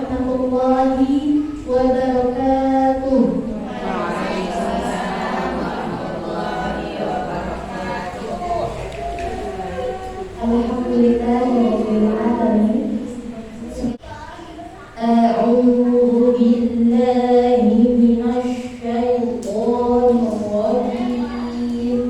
warahmatullahi wabarakatuh. Alhamdulillahirabbil alamin. A'udzu billahi minasy syaithanir rajim.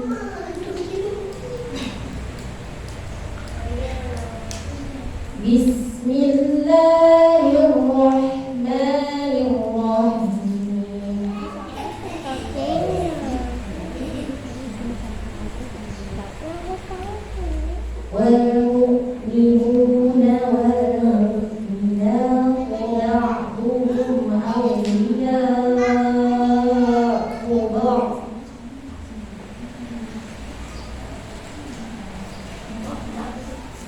Bismillahirrahmanirrahim. Wal mu'minuna wal mu'minatu ba'duhum awliya'u ba'd.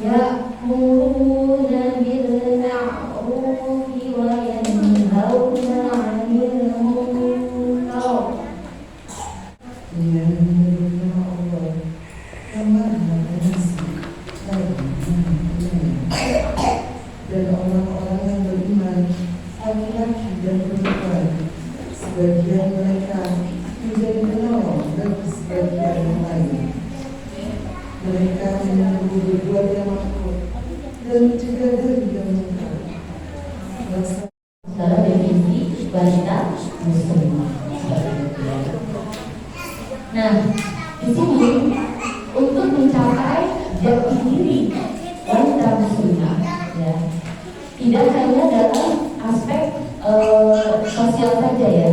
Ya'muruna bil ma'rufi wa yanhauna 'anil munkar. Dan orang-orang yang beriman, laki-laki dan perempuan, sebagian mereka menjadi penolong bagi sebagian yang lain. Mereka menyuruh berbuat yang makruh dan mencegah dari yang munkar. Secara definisi wanita muslimah. Nah, di sini untuk mencapai jati diri wanita muslimah, ya, tidak hanya dalam aspek sosial saja ya,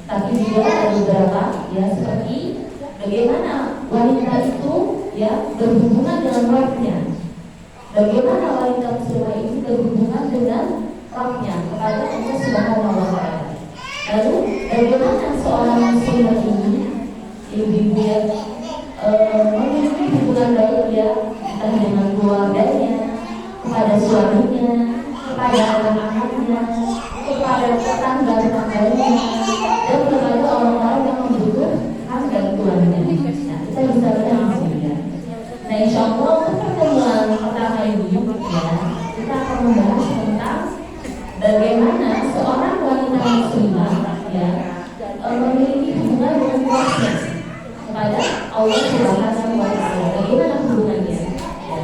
tapi juga ada beberapa ya, seperti bagaimana wanita itu ya berhubungan dengan Rabbnya, bagaimana wanita muslimah ini berhubungan dengan Rabbnya kepada Allah Subhanahu wa Ta'ala. Lalu bagaimana seorang muslimah ini, ibu-ibu yang memiliki hubungan baik ya, entah dengan keluarganya, kepada suaminya, kepada anak-anaknya, kepada tetangga-tetangganya, dan kepada orang-orang yang membutuhkan bantuannya. Nah, kita bisa lihat di sini ya. Nah, insya Allah untuk pertemuan pertama ini ya, kita akan membahas tentang bagaimana seorang wanita muslimah ya memiliki hubungan dengan Tuhannya, kepada Allah Subhanahu wa Ta'ala. Bagaimana hubungannya? Ya,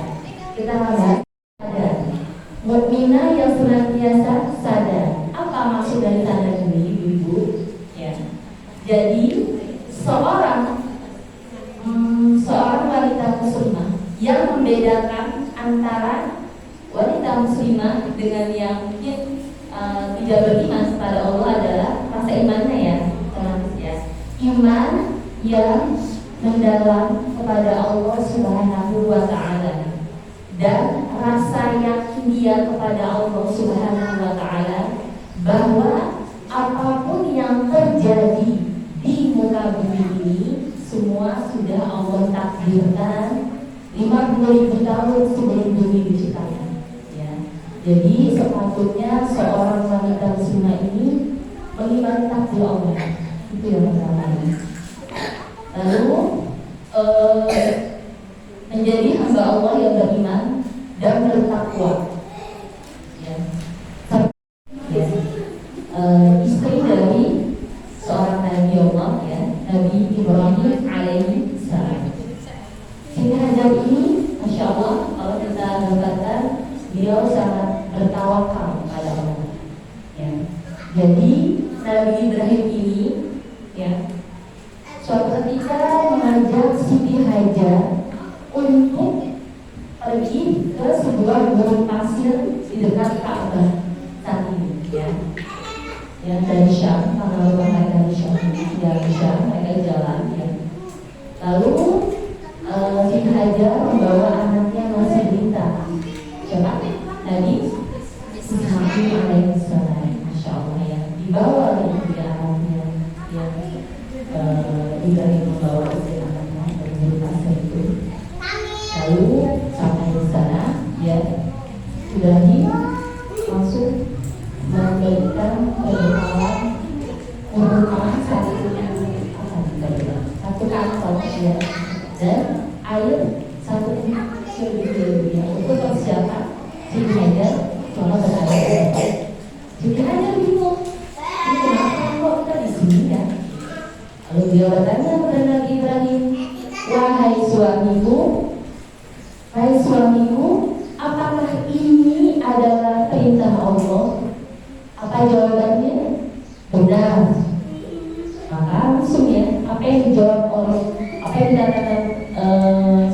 kita bahas sadar. Mukminah yang senantiasa sadar. Apa maksud dari sadar ini, Ibu? Ya. Jadi seorang wanita muslimah yang membedakan antara wanita muslimah dengan yang mungkin tidak beriman kepada Allah adalah rasa imannya ya, teman-teman ya. Iman yang mendalam kepada Allah Subhanahu wa Ta'ala dan rasa yakin dia kepada Allah Subhanahu wa Ta'ala bahwa apapun yang terjadi di muka bumi ini semua sudah Allah takdirkan 50.000 tahun sebelum bumi diciptakan ya. Jadi sepatutnya seorang wanita muslimah ini mengimani takdir Allah. Itu yang pertama. Lalu menjadi hamba Allah yang beriman dan bertakwa ya. Ya. Istri dari seorang Nabi Allah ya, Nabi Ibrahim alaihi salam. Siti Hajar ini Masya Allah, kalau kita dapatkan beliau sangat bertawakal kepada Allah ya. Jadi Nabi Ibrahim ini ya, suatu ketika mengajak Siti Hajar untuk pergi ke sebuah gunung pasir di dekat Ka'bah saat ini ya. Yang dari Syam, karena rumah dari Syam, dari Syam mereka jalan ya. Lalu Siti Hajar membawa anaknya masih balita. Siapa? Nabi Ismail alaihissalam. Masya Allah ya, dibawa oleh anaknya yang Ibrahim membawa istri anaknya dari gunung pasir itu. Lalu sampai di sana ya, Ibrahim langsung memberikan perbekalan kurma satu kantong ya, dan air satu sebiji ya, untuk persiapan Siti Hajar sholat berada. Siti Beliau bertanya kepada Nabi Ibrahim, wahai suamiku, apakah ini adalah perintah Allah? Apa jawabannya? Benar. Maka langsung ya, apa yang dijawab oleh, apa yang dikatakan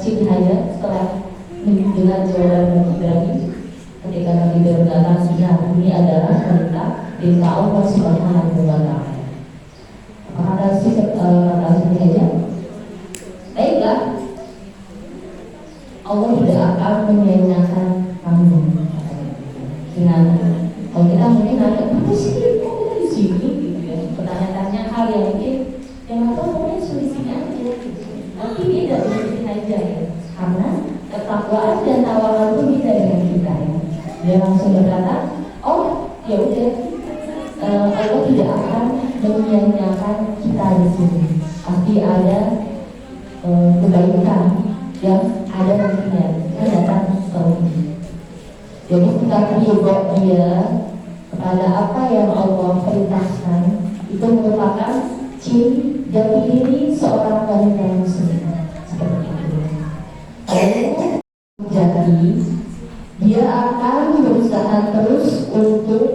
Siti Hajar setelah mendengar jawaban Nabi Ibrahim, ketika Nabi Ibrahim berkata, ya ini adalah perintah Allah Subhanahu wa Ta'ala. Apa kata Siti Hajar? Baiklah, Allah tidak akan menyanyiakan kamu. Dengan kalau kita mungkin nanya, apa sih kok kita di sini? Gitu ya. Bertanya-tanya hal yang mungkin yang atau mungkin selisihnya aja. Tapi beda dengan Siti Hajar ya. Karena ketakwaan dan tawaran itu beda dengan kita ya. Dia langsung berkata, oh ya udah, Allah tidak akan menyanyiakan kita di sini. Pasti ada kebaikan yang ada nantinya kan datang setelah ini. Jadi kita ridho dia kepada apa yang Allah perintahkan, itu merupakan ciri jati diri seorang wanita muslim. Seperti itu. Jadi dia akan berusaha terus untuk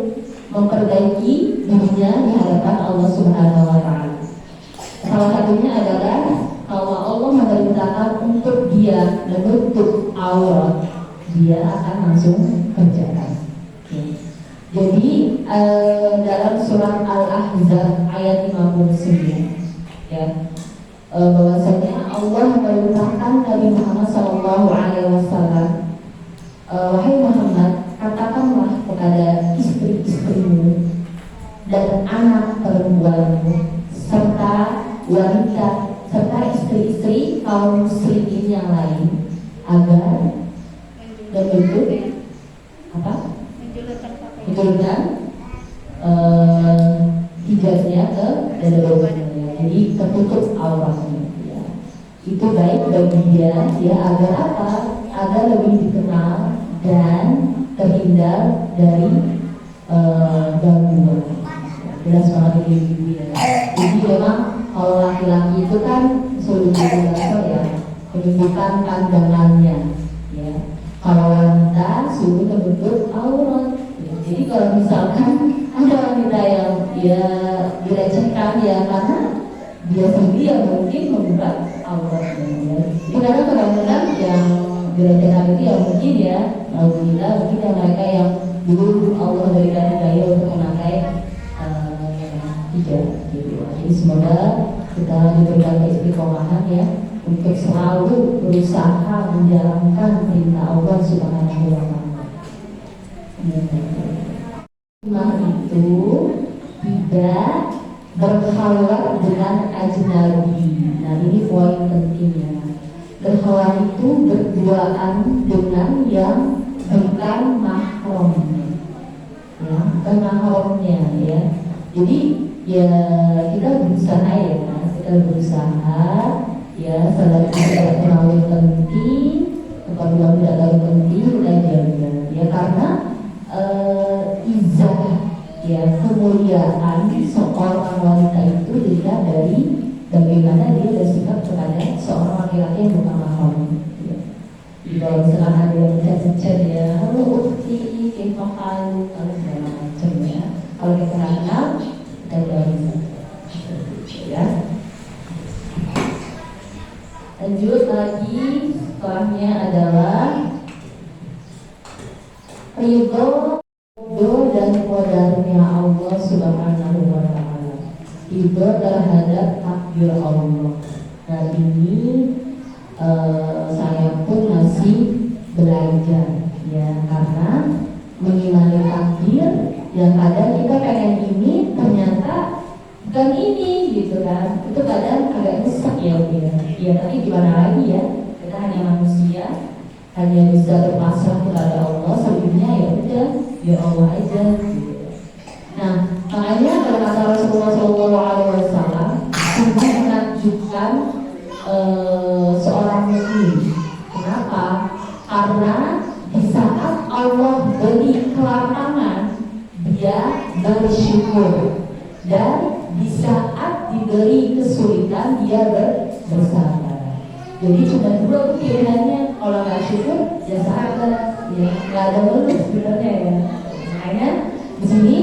memperbaiki dirinya di hadapan Allah Subhanahu wa Ta'ala. Salah satunya adalah kalau Allah memerintahkan untuk dia menutup aurat, dia akan langsung kerjakan. Jadi dalam surat Al-Ahzab ayat 59 ya, bahwasanya Allah memerintahkan Nabi Muhammad SAW, wahai Muhammad, katakanlah kepada istri-istrimu dan anak perempuanmu serta wanita serta istri-istri kaum muslimin yang lain agar bentuk apa? Menjulurkan hijabnya ke dada badannya, jadi tertutup auratnya. Ya. Itu baik bagi dia agar apa? Agar lebih dikenal dan terhindar dari gangguan. Jelas banget ibu ya. Jadi memang kalau laki-laki itu kan sulit ya, menunjukkan pandangannya. Ya. Kalau wanita sulit menutup aurat. Ya. Jadi kalau misalkan ada wanita yang dia dilecehkan ya karena dia sendiri yang mungkin membuka auratnya. Ya. Karena kadang-kadang yang dilecehkan itu yang mungkin ya, alhamdulillah mungkin yang mereka yang dulu Allah berikan hidayah untuk memakai hijab gitu. Jadi semoga kita diberikan istiqomahan ya untuk selalu berusaha menjalankan perintah Allah Subhanahu wa Ta'ala. Imam itu tidak berkhalwat dengan ajnabi. Nah ini poin pentingnya. Berkhalwat itu berduaan dengan yang bukan mahramnya, ya, bukan mahramnya ya. Jadi ya kita berusaha ya selagi tidak terlalu penting, keperluan tidak terlalu penting kita jaga ya, karena izah ya kemuliaan seorang wanita itu dilihat dari bagaimana dia bersikap kepada seorang laki-laki yang bukan mahram ya. Kalau misalkan ada yang chat ya, halo ukti, kefakal, kalau segala macam ya, kalau kita kenal kita jawab ya. Lanjut lagi, setelahnya adalah ridho dan qadarnya Allah Subhanahu wa Ta'ala. Ridho terhadap takdir Allah. Nah ini saya pun masih belajar ya, karena mengimani takdir yang kadang kita pengen ini ternyata bukan ini gitu kan, itu kadang agak nyesek ya ya, tapi gimana lagi ya, kita hanya manusia, hanya bisa berpasrah kepada Allah. Selebihnya ya udah ya Allah aja gitu. Nah makanya kalau kata Rasulullah SAW sungguh menakjubkan seorang mukmin. Kenapa? Karena di saat Allah beri kelapangan dia bersyukur, dan di saat diberi kesulitan dia bersabar. Jadi cuma dua pilihannya, kalau nggak syukur ya sabar, ya nggak ada menurut sebenarnya ya. Makanya di sini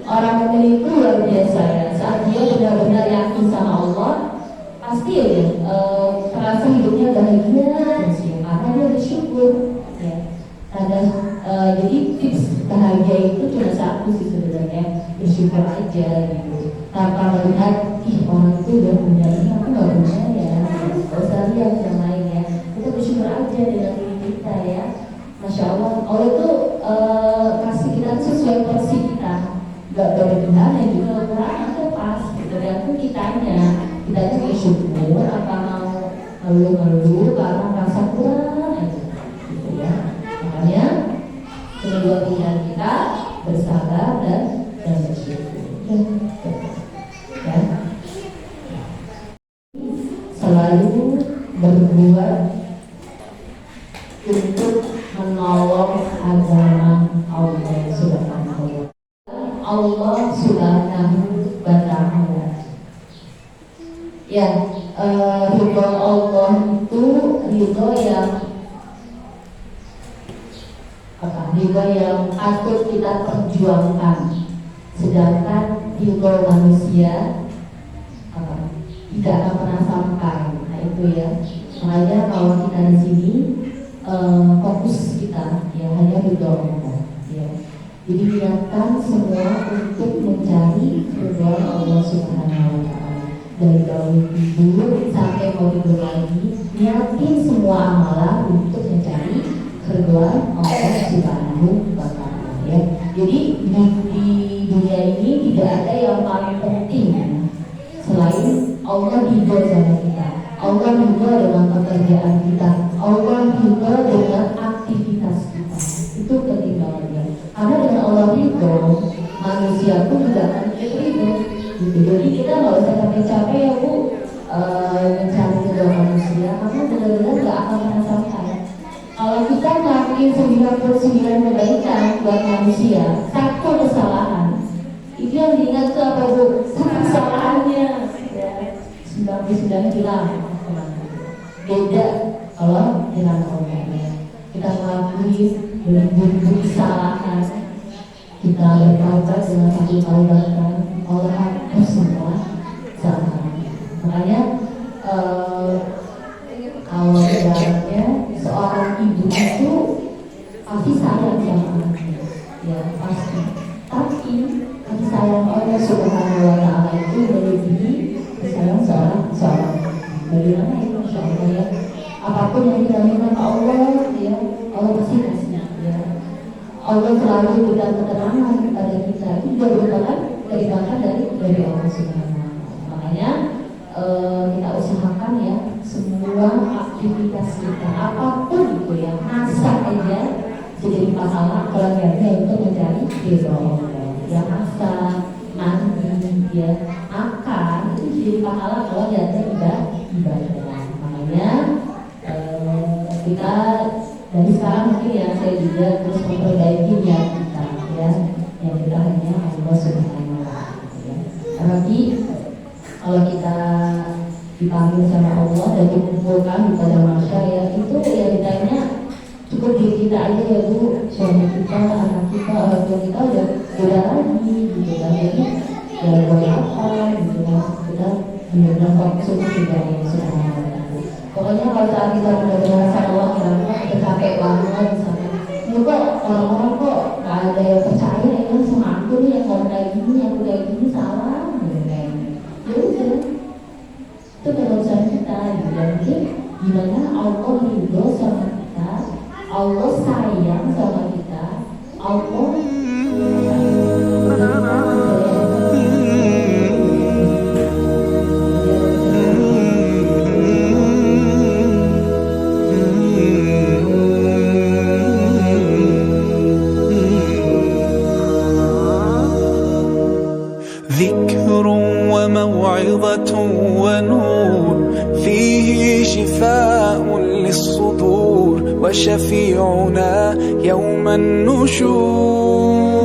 orang mukmin itu luar biasa ya. Saat dia benar-benar yakin sama Allah, pasti ya terasa hidupnya bahagia terus ya, karena dia bersyukur ya. Jadi tips bahagia itu cuma satu sih sebenarnya, bersyukur aja gitu, tanpa melihat orang itu udah punya ini aku nggak punya ya, nggak usah lihat yang lain ya, kita bersyukur aja dengan diri kita ya. Masya Allah, Allah itu kasih kita sesuai porsi kita, nggak berlebihan dan juga kurang atau pas, tergantung kitanya bersyukur apa mau ngeluh karena merasa kurang aja gitu ya. Makanya kedua pilihan kita bersabar dan bersyukur ya. Selalu berbuat untuk menolong agama Allah Subhanahu wa ta'ala. Ya, ridho Allah itu ridho yang ridho yang patut kita perjuangkan, sedangkan ridho manusia tidak akan pernah sampai. Nah itu ya, makanya kalau kita di sini fokus kita ya hanya ridho Allah ya. Jadi niatkan semua untuk mencari ridho Allah Subhanahu wa ta'ala. Dari bangun tidur sampai mau tidur lagi, niatin semua amalan untuk mencari keridhaan Allah Subhanahu wa ta'ala ya. Jadi di dunia ini tidak ada yang paling penting selain Allah ridho sama kita, Allah ridho dengan pekerjaan kita, Allah ridho dengan aktivitas kita. Itu penting banget ya. Karena dengan Allah ridho, manusia pun juga akan ridho. Gitu. Jadi kita nggak usah capek-capek ya Bu mencari ridho manusia, karena benar-benar nggak akan pernah sampai. Kalau kita ngelakuin 99 kebaikan buat manusia, satu kesalahan, itu yang diingat tuh apa Bu? Satu kesalahannya ya, 99 hilang. Beda kalau hilang Allah. Kita ngelakuin beribu-ribu kesalahan, kita bertaubat dengan satu taubatan, Allah hapus semua salah. Makanya kalau ibaratnya seorang ibu itu pasti sayang sama anaknya, ya pasti. Tapi kasih sayang Allah Subhanahu wa ta'ala itu melebihi sayang seorang. Bagaimana itu Masya Allah ya. Apapun yang kita minta ke Allah ya, Allah pasti kasih ya. Allah selalu berikan ketenangan kepada kita, itu juga merupakan kenikmatan dari Allah Subhanahu wa ta'ala. Makanya kita usahakan ya semua aktivitas kita apapun itu ya, masak aja jadi pahala kalau niatnya untuk mencari ridho Allah. Ya masak, mandi, ya makan itu jadi pahala kalau niatnya ibadah. Makanya kita dari sekarang mungkin ya saya juga terus memperbaiki niat kita ya, yang kita hanya Allah Subhanahu wa ta'ala ya. Tapi kalau kita dipanggil sama Allah dan dikumpulkan di padang mahsyar ya, itu ya ditanya cukup diri kita aja ya Bu, suami kita, anak kita, orang tua kita udah lagi gitu kan. Jadi ya buat apa gitu kan, kita benar-benar fokus untuk tidak yang Subhanahu wa ta'ala. Pokoknya kalau saat kita benar-benar sama Allah, kita capek banget misalnya, ini kok orang-orang kok gak ada yang percaya ya sama aku nih, yang ngomong kayak gini, aku kayak gini salah gitu kan. Ya udah, itu keputusan kita gitu. Jadi gimana Allah ridho sama kita, Allah sayang sama kita, Allah ذكر وموعظة ونور فيه شفاء للصدور وشفيعنا يوم النشور